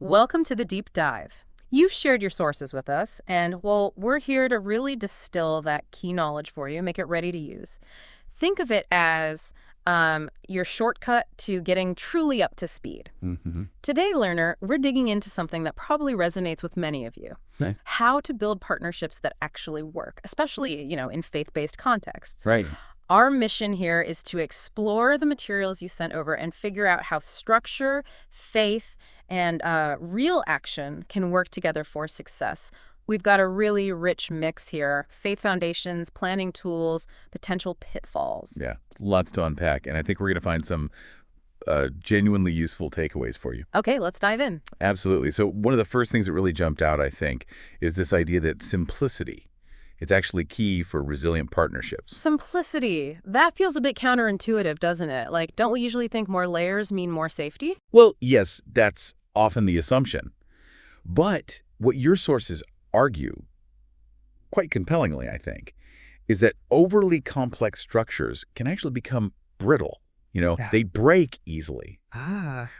Welcome to the deep dive. You've shared your sources with us, and, well, we're here to really distill that key knowledge for you, make it ready to use. Think of it as your shortcut to getting truly up to speed. Today, learner, we're digging into something that probably resonates with many of you. Okay. How to build partnerships that actually work, especially, in faith-based contexts. Right. Our mission here is to explore the materials you sent over and figure out how structure, faith, and real action can work together for success. We've got a really rich mix here: faith foundations, planning tools, potential pitfalls. Yeah, lots to unpack. And I think we're going to find some genuinely useful takeaways for you. Okay, let's dive in. Absolutely. So one of the first things that really jumped out, I think, is this idea that simplicity, it's actually key for resilient partnerships. Simplicity. That feels a bit counterintuitive, doesn't it? Like, don't we usually think more layers mean more safety? Well, yes, that's often the assumption. But what your sources argue, quite compellingly, I think, is that overly complex structures can actually become brittle. They break easily.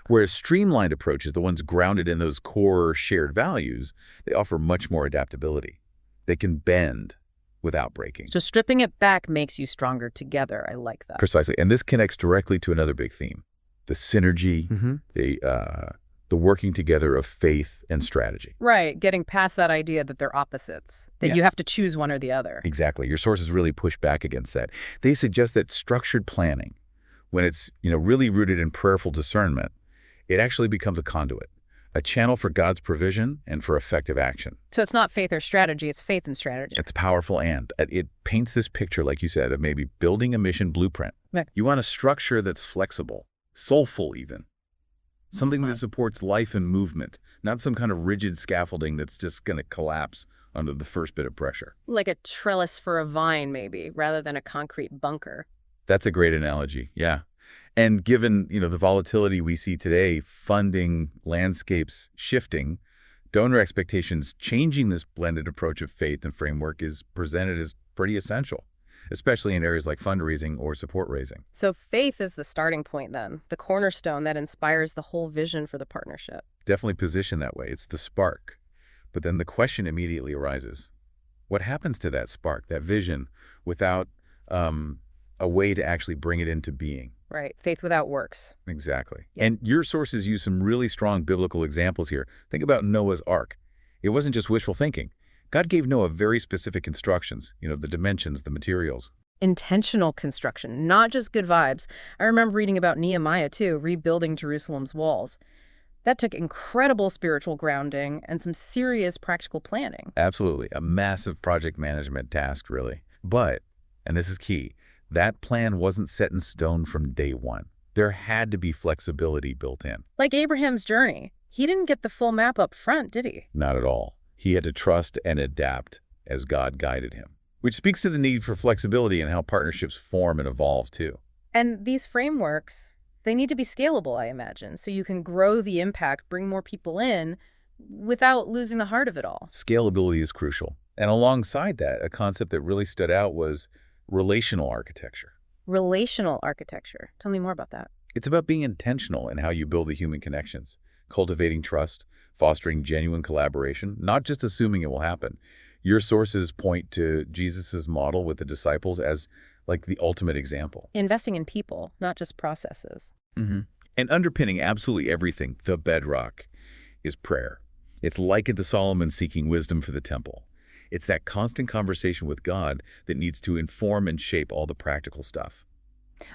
Whereas streamlined approaches, the ones grounded in those core shared values, they offer much more adaptability. They can bend without breaking. So stripping it back makes you stronger together. I like that. Precisely. And this connects directly to another big theme: the synergy, the working together of faith and strategy. Right, getting past that idea that they're opposites, that you have to choose one or the other. Exactly. Your sources really push back against that. They suggest that structured planning, when it's really rooted in prayerful discernment, it actually becomes a conduit, a channel for God's provision and for effective action. So it's not faith or strategy, it's faith and strategy. It's powerful, and it paints this picture, like you said, of maybe building a mission blueprint. Right. You want a structure that's flexible, soulful even. Something that supports life and movement, not some kind of rigid scaffolding that's just going to collapse under the first bit of pressure. Like a trellis for a vine, maybe, rather than a concrete bunker. That's a great analogy, yeah. And given, the volatility we see today, funding, landscapes shifting, donor expectations changing, this blended approach of faith and framework is presented as pretty essential, especially in areas like fundraising or support raising. So faith is the starting point then, the cornerstone that inspires the whole vision for the partnership. Definitely positioned that way. It's the spark. But then the question immediately arises: what happens to that spark, that vision, without a way to actually bring it into being? Right. Faith without works. Exactly. And your sources use some really strong biblical examples here. Think about Noah's Ark. It wasn't just wishful thinking. God gave Noah very specific instructions, the dimensions, the materials. Intentional construction, not just good vibes. I remember reading about Nehemiah, too, rebuilding Jerusalem's walls. That took incredible spiritual grounding and some serious practical planning. Absolutely. A massive project management task, really. But, and this is key, that plan wasn't set in stone from day one. There had to be flexibility built in. Like Abraham's journey. He didn't get the full map up front, did he? Not at all. He had to trust and adapt as God guided him, which speaks to the need for flexibility in how partnerships form and evolve, too. And these frameworks, they need to be scalable, I imagine, so you can grow the impact, bring more people in, without losing the heart of it all. Scalability is crucial. And alongside that, a concept that really stood out was relational architecture. Relational architecture. Tell me more about that. It's about being intentional in how you build the human connections, cultivating trust, fostering genuine collaboration, not just assuming it will happen. Your sources point to Jesus's model with the disciples as like the ultimate example. Investing in people, not just processes. And underpinning absolutely everything, the bedrock, is prayer. It's likened to Solomon seeking wisdom for the temple. It's that constant conversation with God that needs to inform and shape all the practical stuff.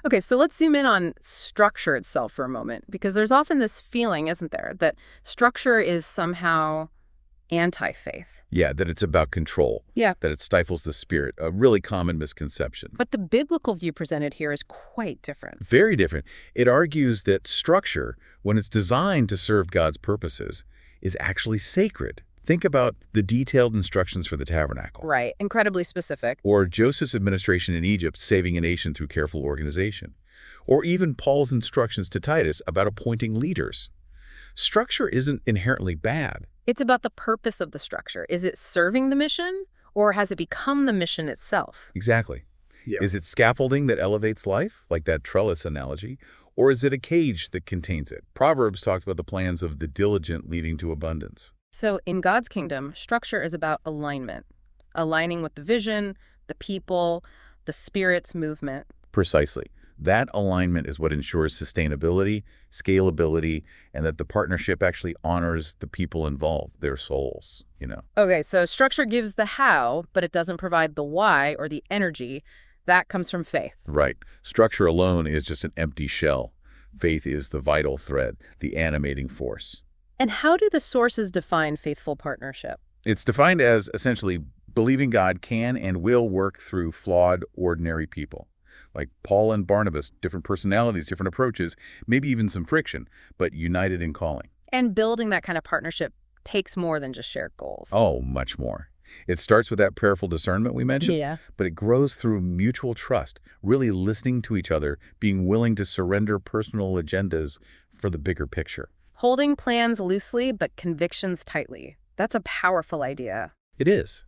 Okay, so let's zoom in on structure itself for a moment, because there's often this feeling, isn't there, that structure is somehow anti-faith. Yeah, that it's about control. Yeah. That it stifles the spirit, a really common misconception. But the biblical view presented here is quite different. Very different. It argues that structure, when it's designed to serve God's purposes, is actually sacred. Think about the detailed instructions for the tabernacle. Right, incredibly specific. Or Joseph's administration in Egypt, saving a nation through careful organization. Or even Paul's instructions to Titus about appointing leaders. Structure isn't inherently bad. It's about the purpose of the structure. Is it serving the mission, or has it become the mission itself? Exactly. Yeah. Is it scaffolding that elevates life, like that trellis analogy? Or is it a cage that contains it? Proverbs talks about the plans of the diligent leading to abundance. So in God's kingdom, structure is about alignment, aligning with the vision, the people, the Spirit's movement. Precisely. That alignment is what ensures sustainability, scalability, and that the partnership actually honors the people involved, their souls. Okay, so structure gives the how, but it doesn't provide the why or the energy. That comes from faith. Right. Structure alone is just an empty shell. Faith is the vital thread, the animating force. And how do the sources define faithful partnership? It's defined as essentially believing God can and will work through flawed, ordinary people. Like Paul and Barnabas, different personalities, different approaches, maybe even some friction, but united in calling. And building that kind of partnership takes more than just shared goals. Oh, much more. It starts with that prayerful discernment we mentioned, Yeah. but it grows through mutual trust, really listening to each other, being willing to surrender personal agendas for the bigger picture. Holding plans loosely, but convictions tightly. That's a powerful idea. It is.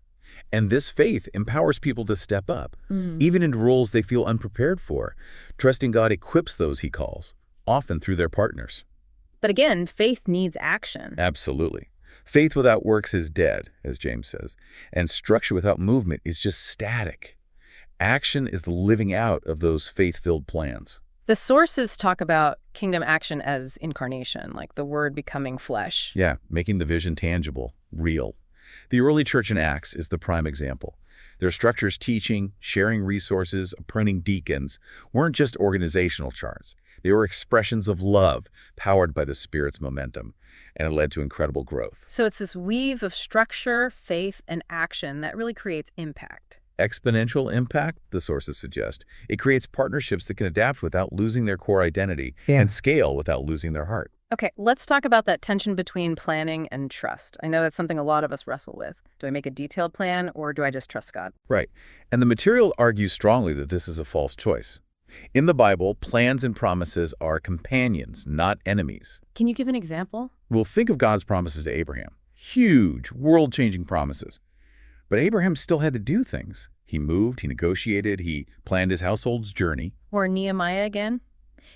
And this faith empowers people to step up, even in roles they feel unprepared for. Trusting God equips those he calls, often through their partners. But again, faith needs action. Absolutely. Faith without works is dead, as James says, and structure without movement is just static. Action is the living out of those faith-filled plans. The sources talk about kingdom action as incarnation, like the word becoming flesh. Yeah, making the vision tangible, real. The early church in Acts is the prime example. Their structures teaching, sharing resources, appointing deacons weren't just organizational charts. They were expressions of love powered by the Spirit's momentum, and it led to incredible growth. So it's this weave of structure, faith, and action that really creates impact. Exponential impact, the sources suggest. It creates partnerships that can adapt without losing their core identity and scale without losing their heart. Okay, let's talk about that tension between planning and trust. I know that's something a lot of us wrestle with. Do I make a detailed plan or do I just trust God? Right. And the material argues strongly that this is a false choice. In the Bible, plans and promises are companions, not enemies. Can you give an example? We'll think of God's promises to Abraham. Huge, world-changing promises. But Abraham still had to do things. He moved, he negotiated, he planned his household's journey. Or Nehemiah again?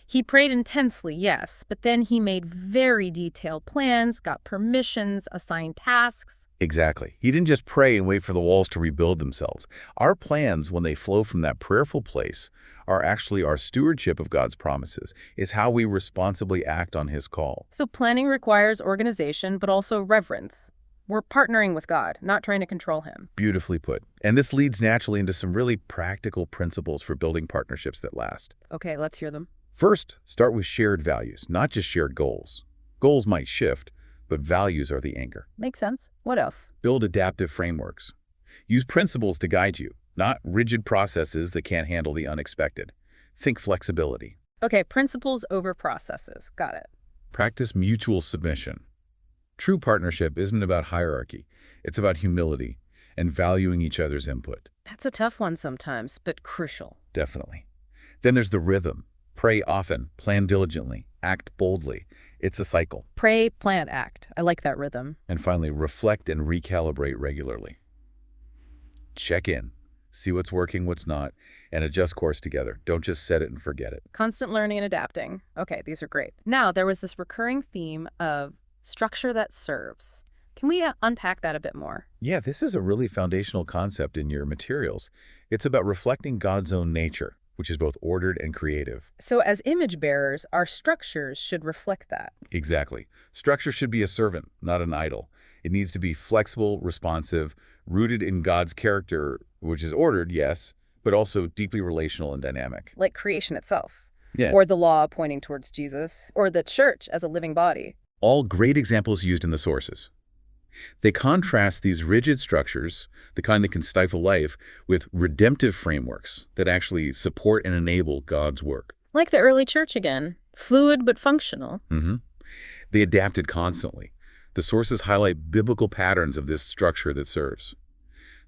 He prayed intensely, yes, but then he made very detailed plans, got permissions, assigned tasks. Exactly. He didn't just pray and wait for the walls to rebuild themselves. Our plans, when they flow from that prayerful place, are actually our stewardship of God's promises. It's how we responsibly act on his call. So planning requires organization, but also reverence. We're partnering with God, not trying to control him. Beautifully put. And this leads naturally into some really practical principles for building partnerships that last. Okay, let's hear them. First, start with shared values, not just shared goals. Goals might shift, but values are the anchor. Makes sense. What else? Build adaptive frameworks. Use principles to guide you, not rigid processes that can't handle the unexpected. Think flexibility. Okay, principles over processes. Got it. Practice mutual submission. True partnership isn't about hierarchy. It's about humility and valuing each other's input. That's a tough one sometimes, but crucial. Definitely. Then there's the rhythm. Pray often, plan diligently, act boldly. It's a cycle. Pray, plan, act. I like that rhythm. And finally, reflect and recalibrate regularly. Check in, see what's working, what's not, and adjust course together. Don't just set it and forget it. Constant learning and adapting. Okay, these are great. Now, there was this recurring theme of structure that serves. Can we unpack that a bit more? Yeah, this is a really foundational concept in your materials. It's about reflecting God's own nature, which is both ordered and creative. So as image bearers, our structures should reflect that. Exactly. Structure should be a servant, not an idol. It needs to be flexible, responsive, rooted in God's character, which is ordered, yes, but also deeply relational and dynamic. Like creation itself. Yeah. Or the law pointing towards Jesus. Or the church as a living body. All great examples used in the sources. They contrast these rigid structures, the kind that can stifle life, with redemptive frameworks that actually support and enable God's work. Like the early church again. Fluid but functional. They adapted constantly. The sources highlight biblical patterns of this structure that serves.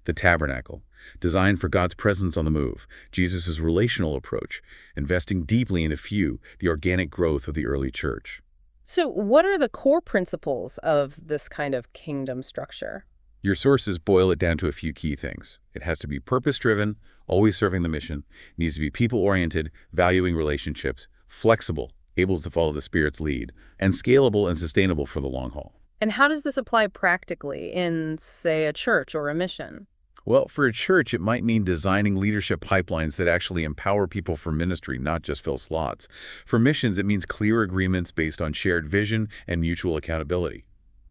The tabernacle, designed for God's presence on the move. Jesus' relational approach, investing deeply in a few, the organic growth of the early church. So what are the core principles of this kind of kingdom structure? Your sources boil it down to a few key things. It has to be purpose-driven, always serving the mission. It needs to be people-oriented, valuing relationships, flexible, able to follow the Spirit's lead, and scalable and sustainable for the long haul. And how does this apply practically in, say, a church or a mission? Well, for a church, it might mean designing leadership pipelines that actually empower people for ministry, not just fill slots. For missions, it means clear agreements based on shared vision and mutual accountability.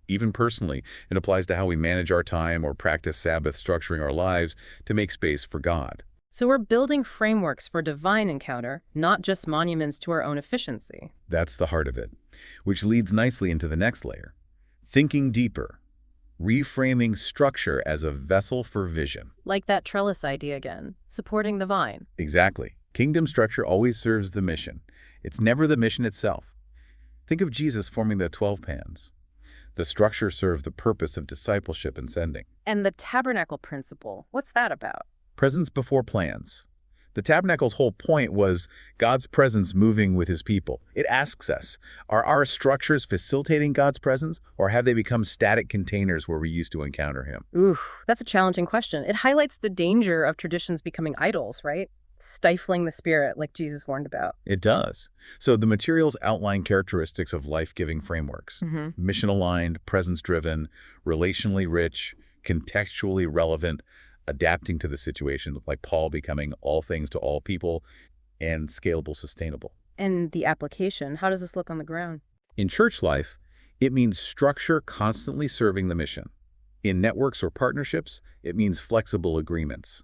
Even personally, it applies to how we manage our time or practice Sabbath, structuring our lives to make space for God. So we're building frameworks for divine encounter, not just monuments to our own efficiency. That's the heart of it, which leads nicely into the next layer. Thinking deeper. Reframing structure as a vessel for vision. Like that trellis idea again, supporting the vine. Exactly. Kingdom structure always serves the mission. It's never the mission itself. Think of Jesus forming the 12 pans. The structure served the purpose of discipleship and sending. And the tabernacle principle, what's that about? Presence before plans. The tabernacle's whole point was God's presence moving with his people. It asks us, are our structures facilitating God's presence, or have they become static containers where we used to encounter him? Ooh, that's a challenging question. It highlights the danger of traditions becoming idols, right? Stifling the spirit, like Jesus warned about. It does. So the materials outline characteristics of life-giving frameworks. Mission-aligned, presence-driven, relationally rich, contextually relevant, adapting to the situation, like Paul becoming all things to all people, and scalable, sustainable. And the application, how does this look on the ground? In church life, it means structure constantly serving the mission. In networks or partnerships, it means flexible agreements.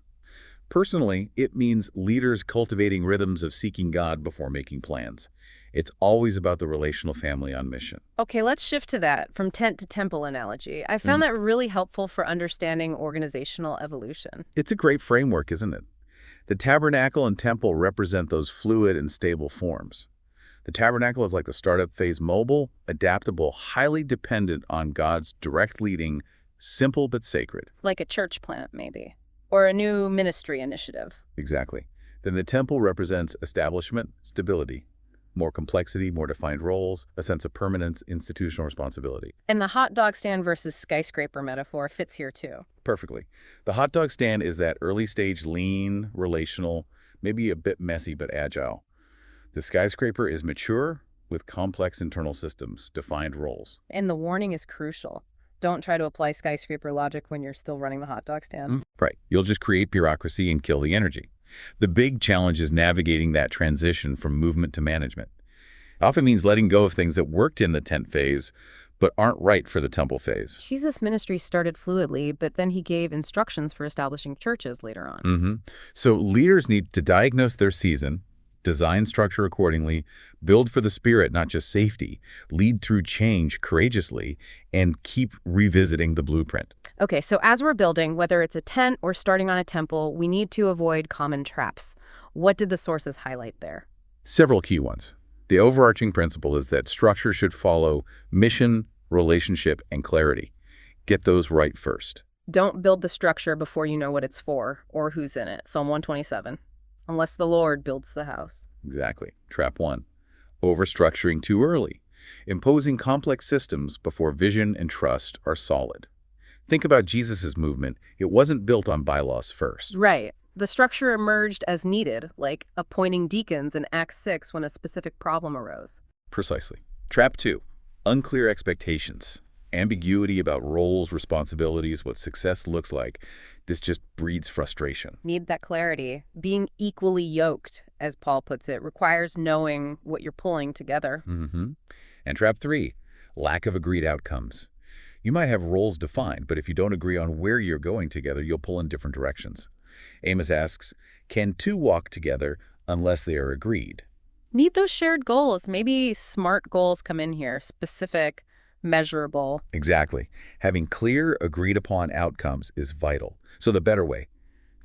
Personally, it means leaders cultivating rhythms of seeking God before making plans. It's always about the relational family on mission. Okay, let's shift to that, from tent to temple analogy. I found that really helpful for understanding organizational evolution. It's a great framework, isn't it? The tabernacle and temple represent those fluid and stable forms. The tabernacle is like the startup phase, mobile, adaptable, highly dependent on God's direct leading, simple but sacred. Like a church plant, maybe. Or a new ministry initiative. Exactly. Then the temple represents establishment, stability, more complexity, more defined roles, a sense of permanence, institutional responsibility. And the hot dog stand versus skyscraper metaphor fits here too. Perfectly. The hot dog stand is that early stage lean, relational, maybe a bit messy but agile. The skyscraper is mature with complex internal systems, defined roles. And the warning is crucial. Don't try to apply skyscraper logic when you're still running the hot dog stand. Right. You'll just create bureaucracy and kill the energy. The big challenge is navigating that transition from movement to management. It often means letting go of things that worked in the tent phase, but aren't right for the temple phase. Jesus' ministry started fluidly, but then he gave instructions for establishing churches later on. So leaders need to diagnose their season, design structure accordingly, build for the spirit, not just safety, lead through change courageously, and keep revisiting the blueprint. Okay, so as we're building, whether it's a tent or starting on a temple, we need to avoid common traps. What did the sources highlight there? Several key ones. The overarching principle is that structure should follow mission, relationship, and clarity. Get those right first. Don't build the structure before you know what it's for or who's in it. Psalm 127. Unless the Lord builds the house. Exactly. Trap 1. Overstructuring too early. Imposing complex systems before vision and trust are solid. Think about Jesus' movement. It wasn't built on bylaws first. Right. The structure emerged as needed, like appointing deacons in Acts 6 when a specific problem arose. Precisely. Trap 2. Unclear expectations. Ambiguity about roles, responsibilities, what success looks like. This just breeds frustration. Need that clarity. Being equally yoked, as Paul puts it, requires knowing what you're pulling together. And trap 3. Lack of agreed outcomes. You might have roles defined, but if you don't agree on where you're going together, you'll pull in different directions. Amos asks, can two walk together unless they are agreed? Need those shared goals. Maybe SMART goals come in here. Specific, measurable. Exactly. Having clear, agreed-upon outcomes is vital. So the better way.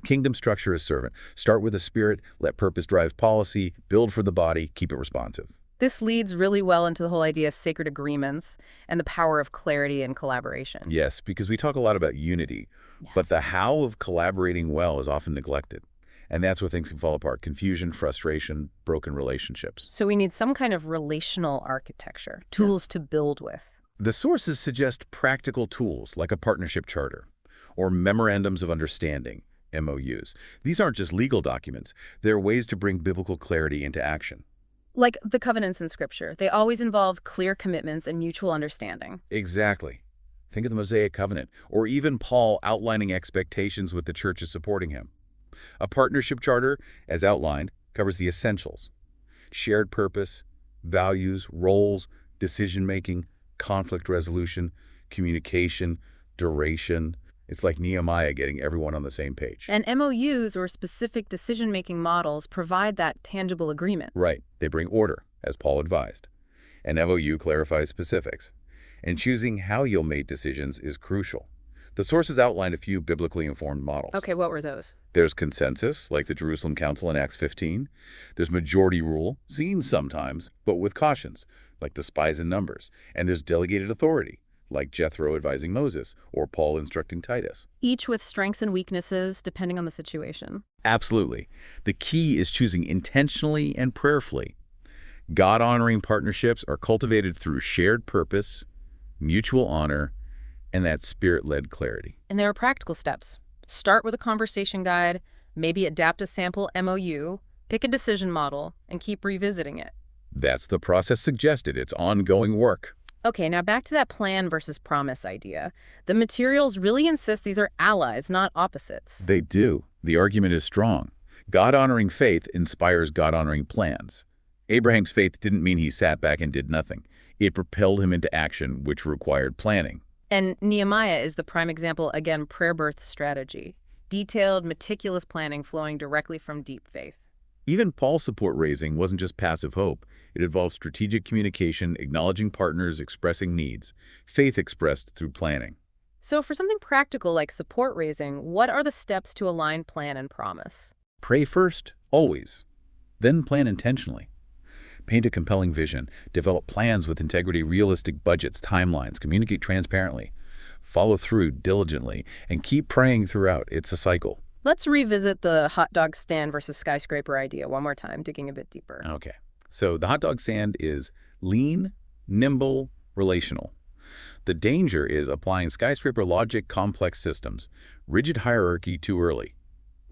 Kingdom structure as servant. Start with the spirit, let purpose drive policy, build for the body, keep it responsive. This leads really well into the whole idea of sacred agreements and the power of clarity and collaboration. Yes, because we talk a lot about unity, but the how of collaborating well is often neglected. And that's where things can fall apart. Confusion, frustration, broken relationships. So we need some kind of relational architecture, tools to build with. The sources suggest practical tools like a partnership charter or memorandums of understanding, MOUs. These aren't just legal documents. They're ways to bring biblical clarity into action. Like the covenants in Scripture, they always involved clear commitments and mutual understanding. Exactly. Think of the Mosaic Covenant, or even Paul outlining expectations with the churches supporting him. A partnership charter, as outlined, covers the essentials: shared purpose, values, roles, decision-making, conflict resolution, communication, duration. It's like Nehemiah getting everyone on the same page. And MOUs, or specific decision-making models, provide that tangible agreement. Right. They bring order, as Paul advised. An MOU clarifies specifics. And choosing how you'll make decisions is crucial. The sources outline a few biblically informed models. Okay, what were those? There's consensus, like the Jerusalem Council in Acts 15. There's majority rule, seen sometimes, but with cautions, like the spies in Numbers. And there's delegated authority, like Jethro advising Moses or Paul instructing Titus. Each with strengths and weaknesses, depending on the situation. Absolutely. The key is choosing intentionally and prayerfully. God-honoring partnerships are cultivated through shared purpose, mutual honor, and that spirit-led clarity. And there are practical steps. Start with a conversation guide, maybe adapt a sample MOU, pick a decision model, and keep revisiting it. That's the process suggested. It's ongoing work. Okay, now back to that plan versus promise idea. The materials really insist these are allies, not opposites. They do. The argument is strong. God-honoring faith inspires God-honoring plans. Abraham's faith didn't mean he sat back and did nothing. It propelled him into action, which required planning. And Nehemiah is the prime example, again, prayer birth strategy. Detailed, meticulous planning flowing directly from deep faith. Even Paul's support raising wasn't just passive hope. It involved strategic communication, acknowledging partners, expressing needs, faith expressed through planning. So for something practical like support raising, what are the steps to align plan and promise? Pray first, always. Then plan intentionally. Paint a compelling vision. Develop plans with integrity, realistic budgets, timelines. Communicate transparently. Follow through diligently. And keep praying throughout. It's a cycle. Let's revisit the hot dog stand versus skyscraper idea one more time, digging a bit deeper. Okay. So the hot dog stand is lean, nimble, relational. The danger is applying skyscraper logic, complex systems, rigid hierarchy too early.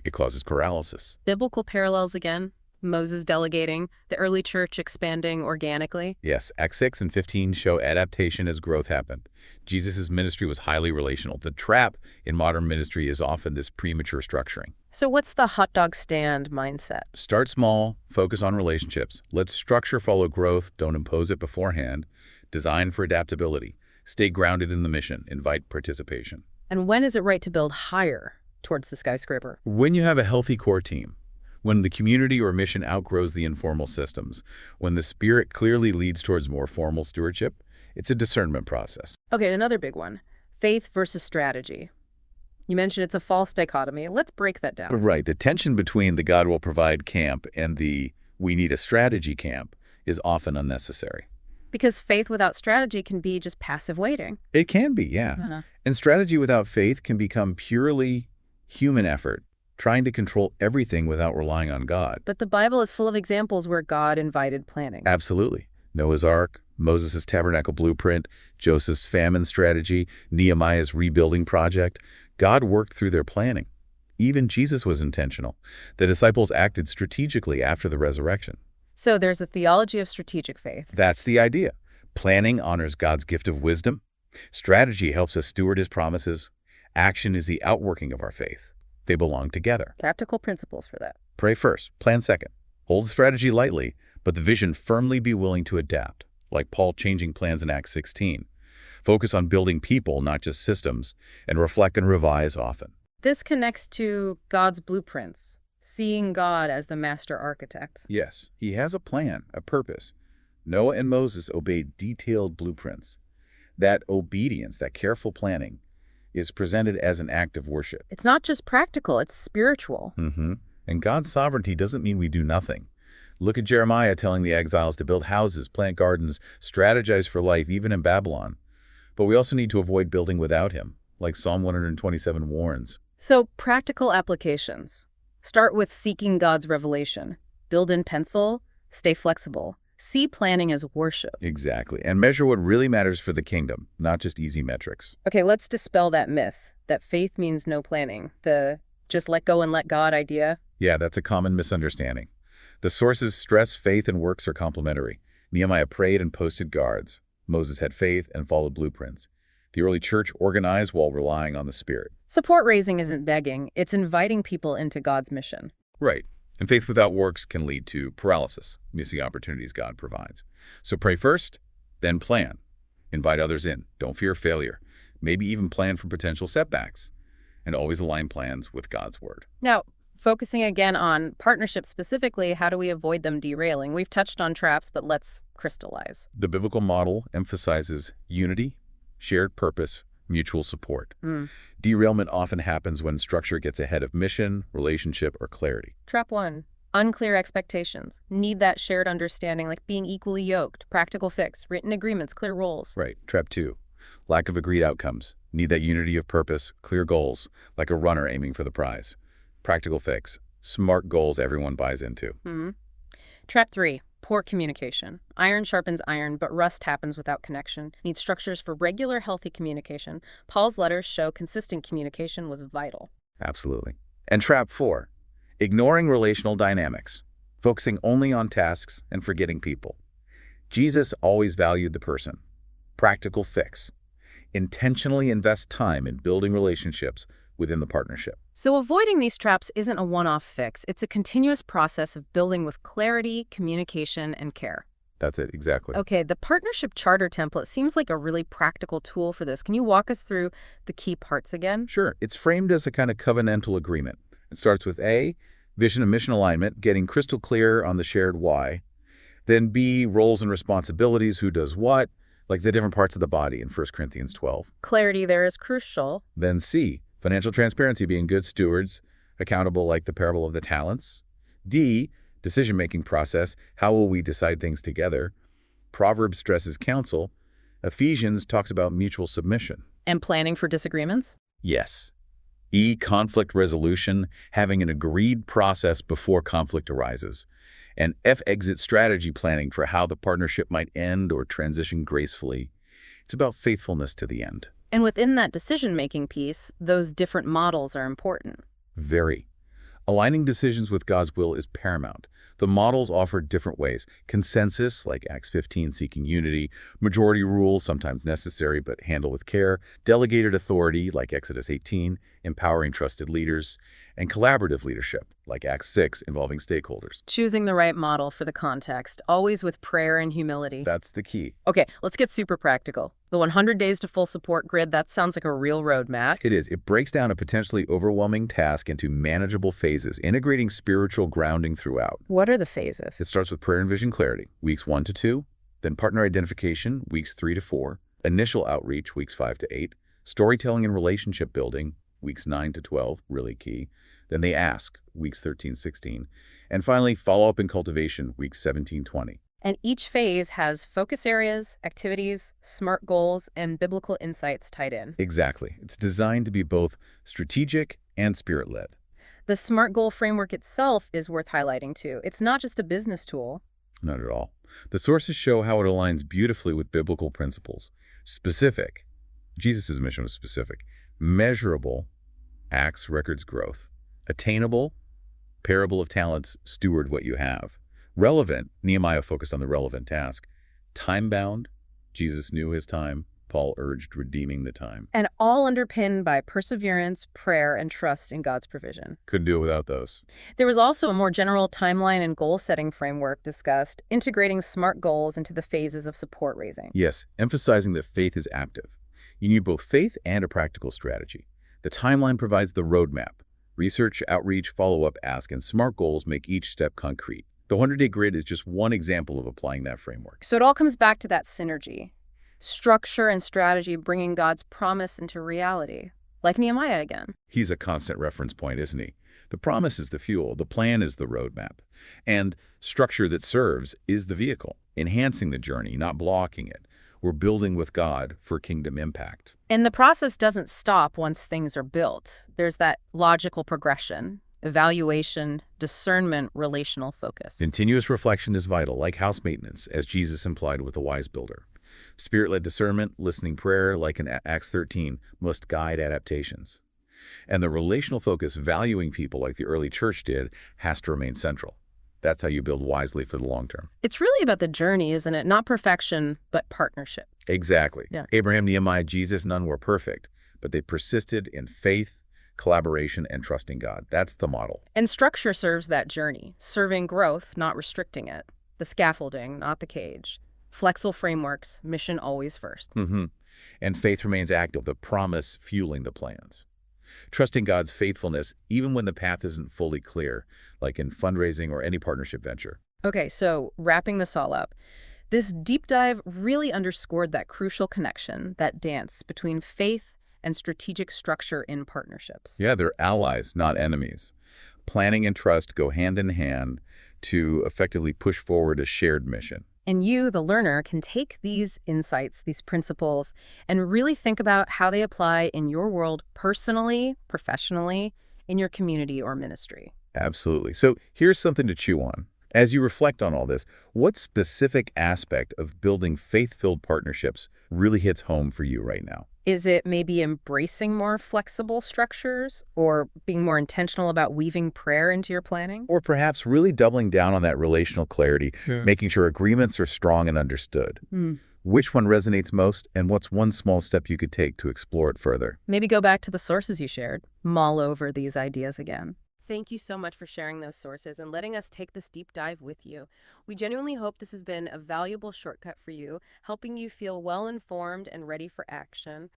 It causes paralysis. Biblical parallels again. Moses delegating, the early church expanding organically. Yes, Acts 6 and 15 show adaptation as growth happened. Jesus' ministry was highly relational. The trap in modern ministry is often this premature structuring. So what's the hot dog stand mindset? Start small, focus on relationships. Let structure follow growth, don't impose it beforehand. Design for adaptability. Stay grounded in the mission, invite participation. And when is it right to build higher towards the skyscraper? When you have a healthy core team, when the community or mission outgrows the informal systems, when the spirit clearly leads towards more formal stewardship, it's a discernment process. Okay, another big one. Faith versus strategy. You mentioned it's a false dichotomy. Let's break that down. Right. The tension between the God will provide camp and the we need a strategy camp is often unnecessary. Because faith without strategy can be just passive waiting. It can be, yeah. And strategy without faith can become purely human effort, trying to control everything without relying on God. But the Bible is full of examples where God invited planning. Absolutely. Noah's Ark, Moses' tabernacle blueprint, Joseph's famine strategy, Nehemiah's rebuilding project. God worked through their planning. Even Jesus was intentional. The disciples acted strategically after the resurrection. So there's a theology of strategic faith. That's the idea. Planning honors God's gift of wisdom. Strategy helps us steward his promises. Action is the outworking of our faith. They belong together. Practical principles for that. Pray first, plan second. Hold strategy lightly, but the vision firmly be willing to adapt, like Paul changing plans in Acts 16. Focus on building people, not just systems, and reflect and revise often. This connects to God's blueprints, seeing God as the master architect. Yes, he has a plan, a purpose. Noah and Moses obeyed detailed blueprints. That obedience, that careful planning, is presented as an act of worship. It's not just practical, it's spiritual. And God's sovereignty doesn't mean we do nothing. Look at Jeremiah telling the exiles to build houses, plant gardens, strategize for life, even in Babylon. But we also need to avoid building without him, like Psalm 127 warns. So, practical applications. Start with seeking God's revelation. Build in pencil, stay flexible. See planning as worship. Exactly. And measure what really matters for the kingdom, not just easy metrics. Okay, let's dispel that myth that faith means no planning. The just let go and let God idea. Yeah, that's a common misunderstanding. The sources stress faith and works are complementary. Nehemiah prayed and posted guards. Moses had faith and followed blueprints. The early church organized while relying on the Spirit. Support raising isn't begging, it's inviting people into God's mission. Right. And faith without works can lead to paralysis, missing opportunities God provides. So pray first, then plan. Invite others in. Don't fear failure. Maybe even plan for potential setbacks. And always align plans with God's word. Now, focusing again on partnerships specifically, how do we avoid them derailing? We've touched on traps, but let's crystallize. The biblical model emphasizes unity, shared purpose, mutual support. Derailment often happens when structure gets ahead of mission, relationship, or clarity. Trap 1. Unclear expectations. Need that shared understanding, like being equally yoked. Practical fix. Written agreements. Clear roles. Right. Trap 2. Lack of agreed outcomes. Need that unity of purpose, clear goals, like a runner aiming for the prize. Practical fix. Smart goals everyone buys into. Trap 3. Poor communication. Iron sharpens iron, but rust happens without connection. Need structures for regular, healthy communication. Paul's letters show consistent communication was vital. Absolutely. And trap 4. Ignoring relational dynamics. Focusing only on tasks and forgetting people. Jesus always valued the person. Practical fix. Intentionally invest time in building relationships within the partnership. So avoiding these traps isn't a one-off fix. It's a continuous process of building with clarity, communication, and care. That's it, exactly. Okay, the partnership charter template seems like a really practical tool for this. Can you walk us through the key parts again? Sure. It's framed as a kind of covenantal agreement. It starts with A, vision and mission alignment, getting crystal clear on the shared why. Then B, roles and responsibilities, who does what, like the different parts of the body in 1 Corinthians 12. Clarity there is crucial. Then C, financial transparency, being good stewards, accountable like the parable of the talents. D, decision-making process, how will we decide things together? Proverbs stresses counsel. Ephesians talks about mutual submission. And planning for disagreements? Yes. E, conflict resolution, having an agreed process before conflict arises. And F, exit strategy planning for how the partnership might end or transition gracefully. It's about faithfulness to the end. And within that decision-making piece, those different models are important. Very. Aligning decisions with God's will is paramount. The models offer different ways. Consensus, like Acts 15, seeking unity. Majority rule, sometimes necessary but handle with care. Delegated authority, like Exodus 18, empowering trusted leaders. And collaborative leadership, like Acts 6, involving stakeholders. Choosing the right model for the context, always with prayer and humility. That's the key. Okay, let's get super practical. The 100 days to full support grid, that sounds like a real roadmap. It is. It breaks down a potentially overwhelming task into manageable phases, integrating spiritual grounding throughout. What are the phases? It starts with prayer and vision clarity, weeks 1 to 2, then partner identification, weeks 3 to 4, initial outreach, weeks 5 to 8, storytelling and relationship building, weeks 9 to 12, really key. Then they ask, weeks 13, 16. And finally, follow-up and cultivation, weeks 17, 20. And each phase has focus areas, activities, SMART goals, and biblical insights tied in. Exactly. It's designed to be both strategic and spirit-led. The SMART goal framework itself is worth highlighting too. It's not just a business tool. Not at all. The sources show how it aligns beautifully with biblical principles. Specific. Jesus' mission was specific. Measurable. Acts records growth. Attainable. Parable of talents. Steward what you have. Relevant. Nehemiah focused on the relevant task. Time-bound. Jesus knew his time. Paul urged redeeming the time. And all underpinned by perseverance, prayer, and trust in God's provision. Couldn't do it without those. There was also a more general timeline and goal-setting framework discussed, integrating SMART goals into the phases of support raising. Yes, emphasizing that faith is active. You need both faith and a practical strategy. The timeline provides the roadmap. Research, outreach, follow-up, ask, and SMART goals make each step concrete. The 100-day grid is just one example of applying that framework. So it all comes back to that synergy. Structure and strategy bringing God's promise into reality. Like Nehemiah again. He's a constant reference point, isn't he? The promise is the fuel, the plan is the roadmap. And structure that serves is the vehicle, enhancing the journey, not blocking it. We're building with God for kingdom impact. And the process doesn't stop once things are built. There's that logical progression, evaluation, discernment, relational focus. Continuous reflection is vital, like house maintenance, as Jesus implied with the wise builder. Spirit-led discernment, listening prayer, like in Acts 13, must guide adaptations. And the relational focus, valuing people like the early church did, has to remain central. That's how you build wisely for the long term. It's really about the journey, isn't it? Not perfection, but partnership. Exactly. Yeah. Abraham, Nehemiah, Jesus, none were perfect, but they persisted in faith, collaboration, and trusting God. That's the model. And structure serves that journey, serving growth, not restricting it. The scaffolding, not the cage. Flexible frameworks, mission always first. hmm And faith remains active, the promise fueling the plans. Trusting God's faithfulness even when the path isn't fully clear, like in fundraising or any partnership venture. Okay, so wrapping this all up, this deep dive really underscored that crucial connection, that dance between faith and strategic structure in partnerships. Yeah, they're allies, not enemies. Planning and trust go hand in hand to effectively push forward a shared mission. And you, the learner, can take these insights, these principles, and really think about how they apply in your world personally, professionally, in your community or ministry. Absolutely. So here's something to chew on. As you reflect on all this, what specific aspect of building faith-filled partnerships really hits home for you right now? Is it maybe embracing more flexible structures or being more intentional about weaving prayer into your planning? Or perhaps really doubling down on that relational clarity, Yeah. making sure agreements are strong and understood. Which one resonates most, and what's one small step you could take to explore it further? Maybe go back to the sources you shared, mull over these ideas again. Thank you so much for sharing those sources and letting us take this deep dive with you. We genuinely hope this has been a valuable shortcut for you, helping you feel well-informed and ready for action.